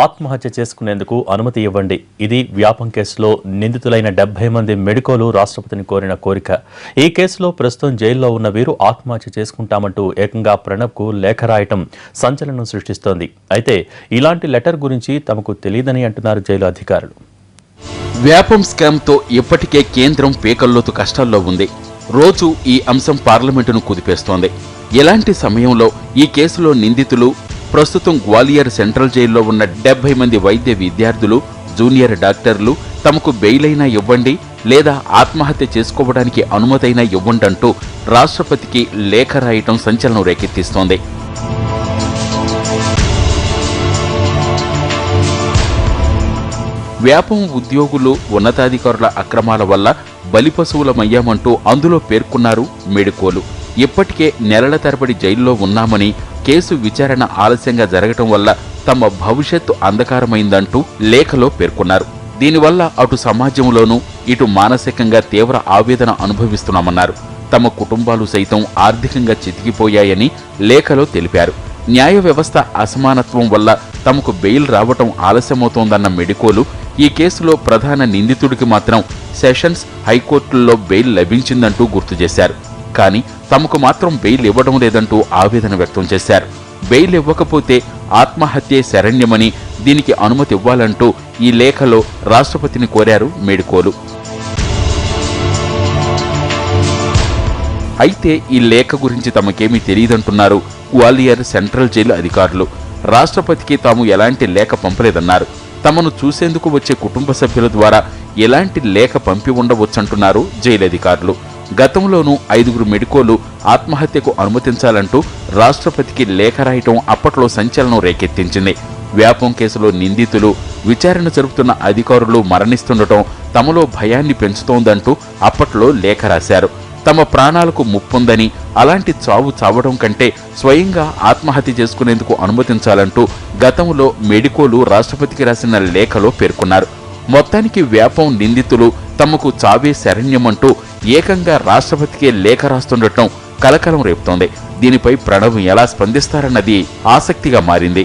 ఆత్మహత్య చేసుకునేందుకు అనుమతి ఇవ్వండి. ఇది వ్యాపం కేసులో నిందితులైన 70 మంది మెడికోలు రాష్ట్రపతిని కోరిన కోరిక. ఈ కేసులో ప్రస్తుతం జైల్లో ఉన్న వీరు ఆత్మహత్య చేసుకుంటామంటూ ఏకంగా ప్రణబ్కు లేఖ రాయటం సంచలనం సృష్టిస్తోంది. అయితే ఇలాంటి లెటర్ గురించి తమకు తెలియదని అంటున్నారు జైలు అధికారులు. వ్యాపం స్కామ్తో ఇప్పటికే కేంద్రం పేకల్లోతు కష్టాల్లో ఉంది. రోజు ఈ అంశం పార్లమెంటును కుదిపేస్తోంది. ఇలాంటి సమయంలో ఈ కేసులో నిందితులు ప్రస్తుతం గ్వాలియర్ సెంట్రల్ జైల్లో ఉన్న 70 మంది వైద్య విద్యార్థులు, జూనియర్ డాక్టర్లు తమకు బెయిలైనా ఇవ్వండి లేదా ఆత్మహత్య చేసుకోవడానికి అనుమతైనా ఇవ్వండంటూ రాష్ట్రపతికి లేఖ రాయటం సంచలనం రేకెత్తిస్తోంది. వ్యాపం ఉద్యోగులు, ఉన్నతాధికారుల అక్రమాల వల్ల బలిపశువులమయ్యామంటూ అందులో పేర్కొన్నారు మెడికోలు. ఇప్పటికే నెలల తరబడి జైల్లో ఉన్నామని, కేసు విచారణ ఆలస్యంగా జరగటం వల్ల తమ భవిష్యత్తు అంధకారమైందంటూ లేఖలో పేర్కొన్నారు. దీనివల్ల అటు సమాజంలోనూ ఇటు మానసికంగా తీవ్ర ఆవేదన అనుభవిస్తున్నామన్నారు. తమ కుటుంబాలు సైతం ఆర్థికంగా చితికిపోయాయని లేఖలో తెలిపారు. న్యాయ వ్యవస్థ అసమానత్వం వల్ల తమకు బెయిల్ రావటం ఆలస్యమవుతోందన్న మెడికోలు ఈ కేసులో ప్రధాన నిందితుడికి మాత్రం సెషన్స్, హైకోర్టుల్లో బెయిల్ లభించిందంటూ గుర్తు చేశారు. కానీ తమకు మాత్రం బెయిల్ ఇవ్వడం లేదంటూ ఆవేదన వ్యక్తం చేశారు. బెయిల్ ఇవ్వకపోతే ఆత్మహత్యే శరణ్యమని, దీనికి అనుమతి ఇవ్వాలంటూ ఈ లేఖలో రాష్ట్రపతిని కోరారు మెడికోలు. అయితే ఈ లేఖ గురించి తమకేమీ తెలియదంటున్నారు గ్వాలియర్ సెంట్రల్ జైలు అధికారులు. రాష్ట్రపతికి తాము ఎలాంటి లేఖ పంపలేదన్నారు. తమను చూసేందుకు వచ్చే కుటుంబ సభ్యుల ద్వారా ఎలాంటి లేఖ పంపి ఉండవచ్చంటున్నారు జైలు అధికారులు. గతంలోనూ 5 మెడికోలు ఆత్మహత్యకు అనుమతించాలంటూ రాష్ట్రపతికి లేఖ రాయటం అప్పట్లో సంచలనం రేకెత్తించింది. వ్యాపం కేసులో నిందితులు, విచారణ జరుపుతున్న అధికారులు మరణిస్తుండటం తమలో భయాన్ని పెంచుతోందంటూ అప్పట్లో లేఖ రాశారు. తమ ప్రాణాలకు ముప్పుందని, అలాంటి చావు చావడం కంటే స్వయంగా ఆత్మహత్య చేసుకునేందుకు అనుమతించాలంటూ గతంలో మెడికోలు రాష్ట్రపతికి రాసిన లేఖలో పేర్కొన్నారు. మొత్తానికి వ్యాపం నిందితులు తమకు చావే శరణ్యమంటూ ఏకంగా రాష్ట్రపతికే లేఖ రాస్తుండటం కలకలం రేపుతోంది. దీనిపై ప్రణబ్ ఎలా స్పందిస్తారన్నది ఆసక్తిగా మారింది.